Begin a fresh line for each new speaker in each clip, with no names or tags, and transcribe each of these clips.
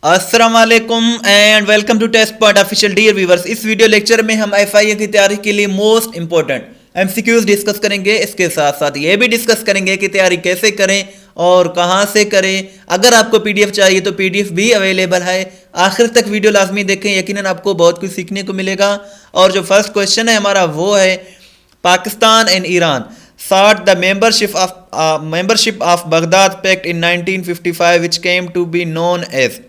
अस्सलाम वालेकुम and welcome to test point official dear viewers. इस वीडियो लेक्चर में हम एफआईए की तैयारी के लिए मोस्ट इंपॉर्टेंट एमसीक्यूज डिस्कस करेंगे। इसके साथ साथ ये भी डिस्कस करेंगे कि तैयारी कैसे करें और कहां से करें। अगर आपको पीडीएफ चाहिए तो पीडीएफ भी अवेलेबल है। आखिर तक वीडियो लाजमी देखें, यकीनन आपको बहुत कुछ सीखने को मिलेगा। और जो फर्स्ट क्वेश्चन है हमारा वो है, Pakistan and Iran sought the membership of Baghdad Pact in 1955 which came to be known as।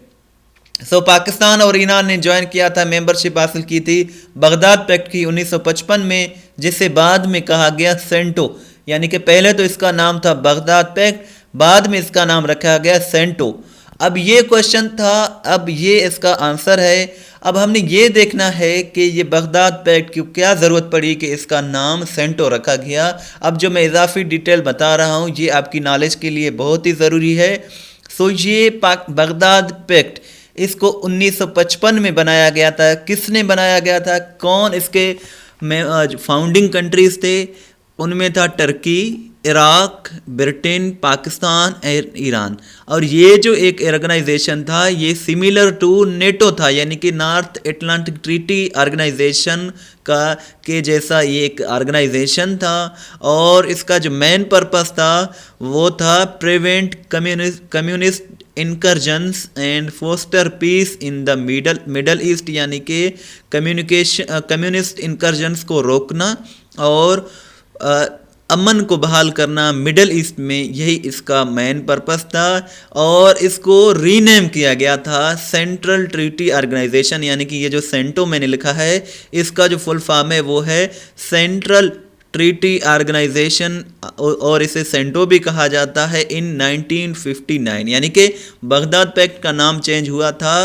Pakistan और ईरान ने ज्वाइन किया था, मेंबरशिप हासिल की थी बगदाद पैक्ट की 1955 में, जिसे बाद में कहा गया सेंटो। यानी कि पहले तो इसका नाम था बगदाद पैक्ट, बाद में इसका नाम रखा गया सेंटो। अब ये क्वेश्चन था, अब ये इसका आंसर है। अब हमने ये देखना है कि ये बगदाद पैक्ट की क्या ज़रूरत पड़ी कि इसका नाम सेंटो रखा गया। अब जो मैं इजाफी डिटेल बता रहा हूँ ये आपकी नॉलेज के लिए बहुत ही ज़रूरी है। ये बगदाद पैक्ट इसको 1955 में बनाया गया था। किसने बनाया गया था, कौन इसके फाउंडिंग कंट्रीज थे? उनमें था टर्की, इराक, ब्रिटेन, पाकिस्तान और ईरान। और ये जो एक ऑर्गेनाइजेशन था ये सिमिलर टू नेटो था, यानी कि नॉर्थ अटलांटिक ट्रीटी ऑर्गेनाइजेशन का के जैसा ये एक ऑर्गेनाइजेशन था। और इसका जो मेन पर्पस था वो था prevent communist incursions and foster peace in the Middle East, यानी कि कम्युनिस्ट इनकर्जन्स को रोकना और अमन को बहाल करना मिडल ईस्ट में, यही इसका मेन पर्पस था। और इसको रीनेम किया गया था सेंट्रल ट्रीटी ऑर्गेनाइजेशन, यानी कि ये जो सेंटो मैंने लिखा है इसका जो फुल फॉर्म है वो है सेंट्रल ट्रीटी ऑर्गेनाइजेशन, और इसे सेंटो भी कहा जाता है। इन 1959 यानी कि बगदाद पैक्ट का नाम चेंज हुआ था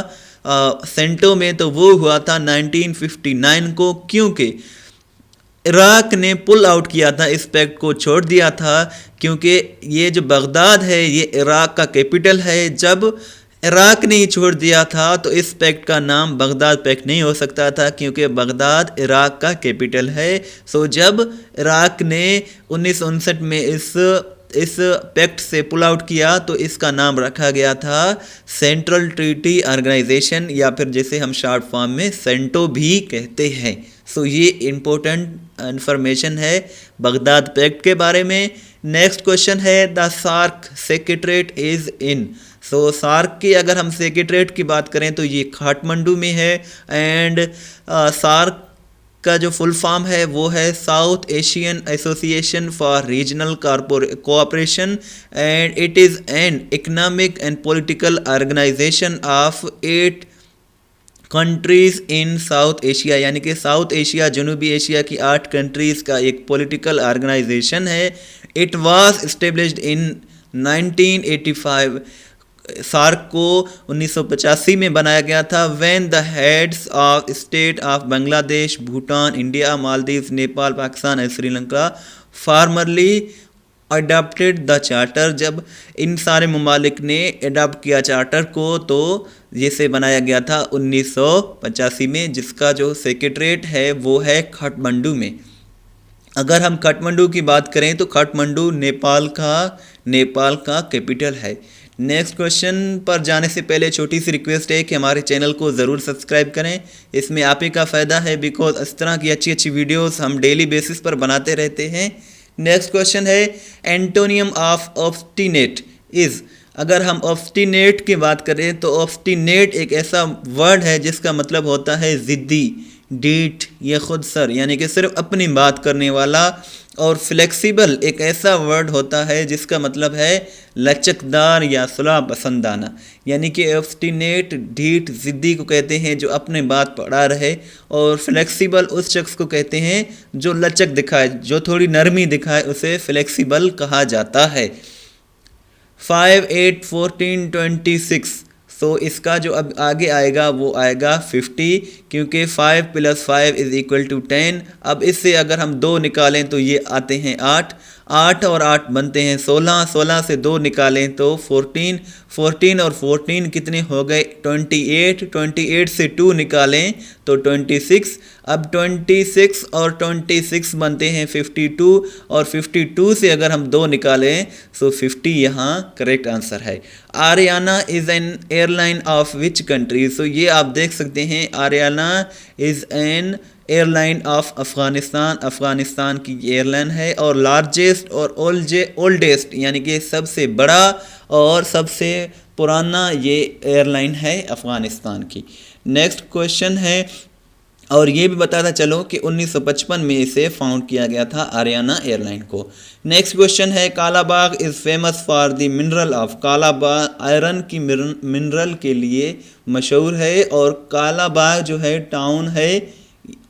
सेंटो में, तो वो हुआ था 1959 को, क्योंकि इराक ने पुल आउट किया था, इस पैक्ट को छोड़ दिया था। क्योंकि ये जो बगदाद है ये इराक का कैपिटल है। जब इराक ने ही छोड़ दिया था तो इस पैक्ट का नाम बगदाद पैक्ट नहीं हो सकता था, क्योंकि बगदाद इराक का कैपिटल है। जब इराक ने 1959 में इस पैक्ट से पुल आउट किया तो इसका नाम रखा गया था सेंट्रल ट्रीटी ऑर्गेनाइजेशन, या फिर जैसे हम शॉर्ट फॉर्म में सेंटो भी कहते हैं। ये इंपॉर्टेंट इंफॉर्मेशन है बगदाद पैक्ट के बारे में। नेक्स्ट क्वेश्चन है, the SAARC secretariat is in. SAARC की अगर हम सेक्रेटरीट की बात करें तो ये काठमांडू में है। एंड सार्क का जो फुल फॉर्म है वो है South Asian Association for Regional Cooperation, and it is an economic and political organisation of 8 countries in South Asia, यानी कि साउथ एशिया जनूबी एशिया की 8 कंट्रीज़ का एक पॉलिटिकल ऑर्गेनाइजेशन है। It was established in 1985। SAARC को 1985 में बनाया गया था। When the heads of state of Bangladesh, Bhutan, India, Maldives, Nepal, Pakistan और Sri Lanka formally adopted the charter. जब इन सारे ममालिक ने अडॉप्ट किया चार्टर को तो जिसे बनाया गया था 1985 में, जिसका जो सेक्रेटरीट है वो है काठमांडू में। अगर हम काठमांडू की बात करें तो काठमांडू नेपाल का कैपिटल है। नेक्स्ट क्वेश्चन पर जाने से पहले छोटी सी रिक्वेस्ट है कि हमारे चैनल को ज़रूर सब्सक्राइब करें, इसमें आप ही का फ़ायदा है, बिकॉज इस तरह की अच्छी अच्छी वीडियोस हम डेली बेसिस पर बनाते रहते हैं। नेक्स्ट क्वेश्चन है, एंटोनियम ऑफ ऑब्स्टिनेट इज़। अगर हम ऑब्स्टिनेट की बात करें तो ऑब्स्टिनेट एक ऐसा वर्ड है जिसका मतलब होता है ज़िद्दी, डीठ या खुद सर, यानी कि सिर्फ अपनी बात करने वाला। और फ्लेक्सिबल एक ऐसा वर्ड होता है जिसका मतलब है लचकदार या सुलह पसंदाना, यानी कि ऑब्स्टिनेट ढीठ ज़िद्दी को कहते हैं जो अपने बात पर अड़ा रहे, और फ्लेक्सिबल उस शख्स को कहते हैं जो लचक दिखाए, जो थोड़ी नरमी दिखाए, उसे फ्लेक्सिबल कहा जाता है। 5, 8, 14, 26। इसका जो अब आगे आएगा वो आएगा 50, क्योंकि 5 + 5 = 10। अब इससे अगर हम 2 निकालें तो ये आते हैं 8, 8 और 8 बनते हैं 16, 16 से 2 निकालें तो 14, 14 और 14 कितने हो गए 28, 28 से 2 निकालें तो 26। अब 26 और 26 बनते हैं 52 और 52 से अगर हम 2 निकालें तो 50 यहाँ करेक्ट आंसर है। Ariana is an airline of which country. So ये आप देख सकते हैं Ariana is an airline of Afghanistan, Afghanistan की एयरलाइन है और लार्जेस्ट और ओल्डेस्ट यानी कि सबसे बड़ा और सबसे पुराना ये एयरलाइन है अफ़गानिस्तान की। नेक्स्ट क्वेश्चन है और ये भी बताता चलो कि 1955 में इसे फाउंड किया गया था आरियाना एयरलाइन को। नेक्स्ट क्वेश्चन है Kalabagh is famous for the mineral of. Kalabagh iron की मिनरल के लिए मशहूर है और कालाबाग जो है टाउन है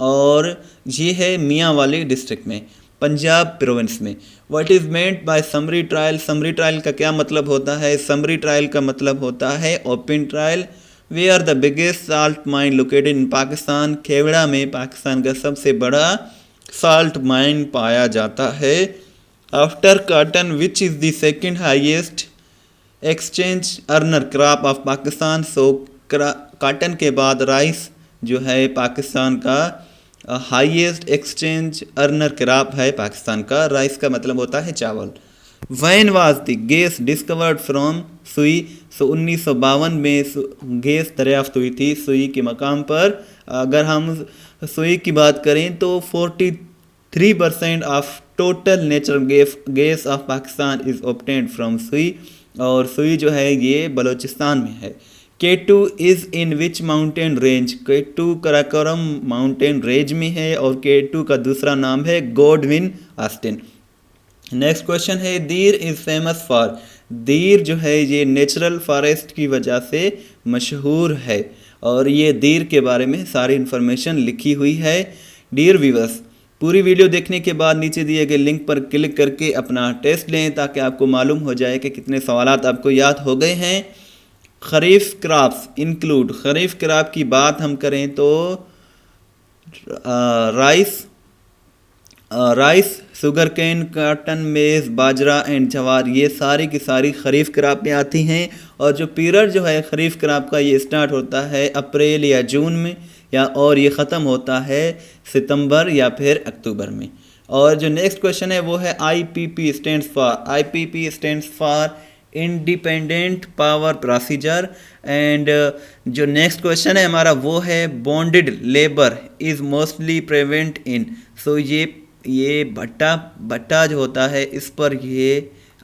और ये है मियांवाली डिस्ट्रिक्ट में, पंजाब प्रोविंस में। What is meant by summary trial. Summary trial का क्या मतलब होता है। समरी ट्रायल का मतलब होता है open trial. Where are the biggest salt mine located in Pakistan. Khewra में पाकिस्तान का सबसे बड़ा साल्ट माइन पाया जाता है। After cotton which is the second highest exchange earner crop of Pakistan. So cotton के बाद राइस जो है पाकिस्तान का हाईएस्ट एक्सचेंज अर्नर क्रॉप है पाकिस्तान का। राइस का मतलब होता है चावल। When was the gas discovered from Sui. So 1952 में गैस दरियाफ्त हुई थी सुई के मकाम पर। अगर हम सुई की बात करें तो 43% of total natural gas off Pakistan is obtained from सुई और सुई जो है ये बलूचिस्तान में है। K2 is in which mountain range. K2 Karakoram mountain range में है और K2 का दूसरा नाम है गॉडविन ऑस्टिन। नेक्स्ट क्वेश्चन है दीर इज़ फेमस फॉर। दीर जो है ये नेचुरल फॉरेस्ट की वजह से मशहूर है और ये दीर के बारे में सारी इन्फॉर्मेशन लिखी हुई है। डियर व्यूअर्स, पूरी वीडियो देखने के बाद नीचे दिए गए लिंक पर क्लिक करके अपना टेस्ट लें ताकि आपको मालूम हो जाए कि कितने सवालात आपको याद हो गए हैं। खरीफ क्रॉप्स इंक्लूड। खरीफ क्रॉप की बात हम करें तो राइस, शुगर कैन, कॉटन, मेज़, बाजरा एंड जवार, ये सारी की सारी खरीफ क्रॉप में आती हैं। और जो पीरियड जो है खरीफ क्रॉप का ये स्टार्ट होता है अप्रैल या जून में और ये ख़त्म होता है सितंबर या फिर अक्टूबर में। और जो नेक्स्ट क्वेश्चन है वो है IPP stands for. IPP stands for independent power procedure. And जो नेक्स्ट क्वेश्चन है हमारा वो है bonded labour is mostly prevent in. So ये भट्टा जो होता है इस पर ये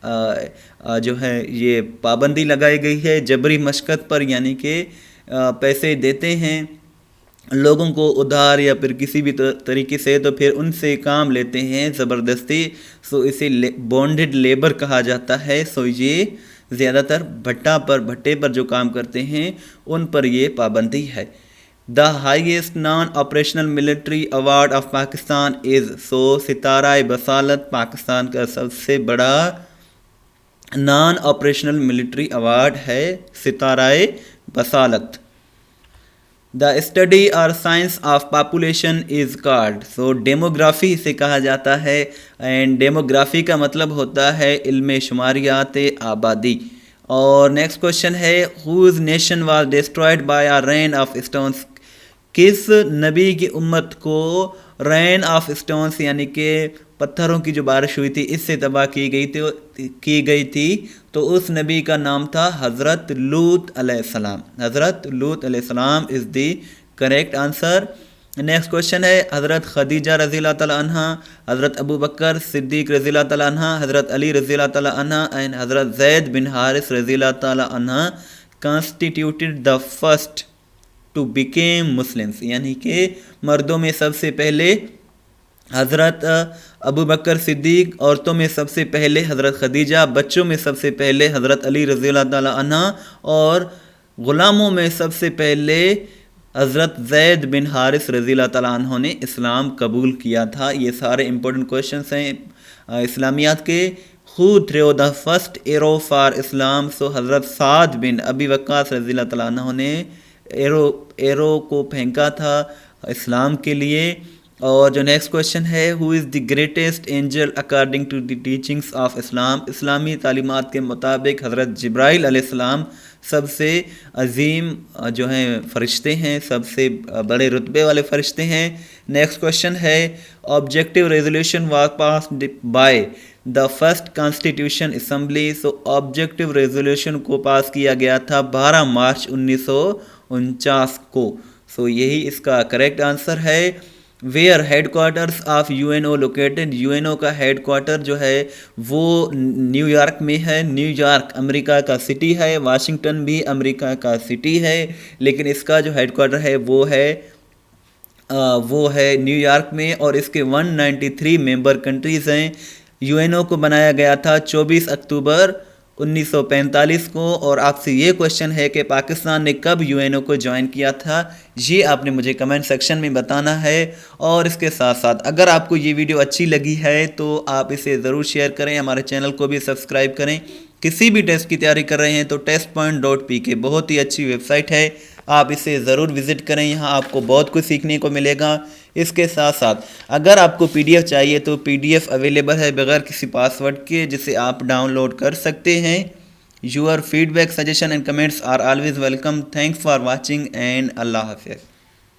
जो है ये पाबंदी लगाई गई है जबरी मशक्क़त पर, यानी कि पैसे देते हैं लोगों को उधार या फिर किसी भी तरीके से तो फिर उनसे काम लेते हैं ज़बरदस्ती। सो इसे बॉन्डेड लेबर कहा जाता है। सो ये ज़्यादातर भट्टे पर जो काम करते हैं उन पर ये पाबंदी है। The highest non operational military award of Pakistan is. So Sitara Basalat Pakistan का सबसे बड़ा नॉन ऑपरेशनल मिलिट्री अवार्ड है सितारा बसालत। द स्टडी और science of population is called. So demography इसे कहा जाता है एंड डेमोग्राफी का मतलब होता है इल्म शुमारियात आबादी। और नेक्स्ट क्वेश्चन है whose nation was destroyed by a rain of stones. किस नबी की उम्मत को रेन ऑफ स्टोन्स यानी कि पत्थरों की जो बारिश हुई थी इससे तबाह की गई थी तो उस नबी का नाम था हज़रत लूत अलैहिस्सलाम। हज़रत लूत अलैहिस्सलाम is the correct answer. Next question है हज़रत खदीजा रज़ियल्लाहु तआला अन्हा, हज़रत अबू बकर सिद्दीक़ रज़ियल्लाहु तआला अन्हा, हज़रत अली रज़ियल्लाहु तआला अन्हा एंड हज़रत ज़ैद बिन हारिस रज़ियल्लाहु तआला अन्हा constituted the first to became Muslims. यानी कि मर्दों में सबसे पहले हज़रत अबू बकर सिद्दीक़, औरतों में सबसे पहले हज़रत खदीजा, बच्चों में सबसे पहले हज़रत अली रज़ियल्लाहु तआला अन्हा और ग़ुलामों में सबसे पहले हज़रत ज़ैद बिन हारिस रज़ियल्लाहु तआला अन्हु ने इस्लाम कबूल किया था। ये सारे इंपॉर्टेंट क्वेश्चंस हैं इस्लामियात के। Who threw the first arrow for Islam. So हज़रत साद बिन अबी वक्कास रज़ियल्लाहु तआला अन्हु ने एरो को फेंका था इस्लाम के लिए। और जो नेक्स्ट क्वेश्चन है, who is the greatest angel according to the teachings of Islam. इस्लामी तालीमात के मुताबिक हज़रत जिब्राइल अलैहिस्सलाम सबसे अजीम जो हैं फ़रिश्ते हैं, सबसे बड़े रुतबे वाले फ़रिश्ते हैं। नेक्स्ट क्वेश्चन है, objective resolution was passed by the first constitution assembly. So objective resolution को पास किया गया था 12 मार्च 1949 को। सो यही इसका करेक्ट आंसर है। Where headquarters of UNO located. UNO का हेडक्वार्टर जो है वो न्यूयॉर्क में है। न्यूयॉर्क अमेरिका का सिटी है, वाशिंगटन भी अमेरिका का सिटी है, लेकिन इसका जो हेडक्वार्टर है वो है न्यूयॉर्क में। और इसके 193 मेंबर कंट्रीज़ हैं। यूएनओ को बनाया गया था 24 अक्टूबर 1945 को। और आपसे ये क्वेश्चन है कि पाकिस्तान ने कब यूएनओ को ज्वाइन किया था, ये आपने मुझे कमेंट सेक्शन में बताना है। और इसके साथ साथ अगर आपको ये वीडियो अच्छी लगी है तो आप इसे ज़रूर शेयर करें, हमारे चैनल को भी सब्सक्राइब करें। किसी भी टेस्ट की तैयारी कर रहे हैं तो testpoint.pk बहुत ही अच्छी वेबसाइट है, आप इसे ज़रूर विज़िट करें, यहाँ आपको बहुत कुछ सीखने को मिलेगा। इसके साथ साथ अगर आपको PDF चाहिए तो PDF अवेलेबल है बगैर किसी पासवर्ड के, जिसे आप डाउनलोड कर सकते हैं। Your feedback, suggestion and comments are always welcome. Thanks for watching and अल्लाह हाफ़िज़।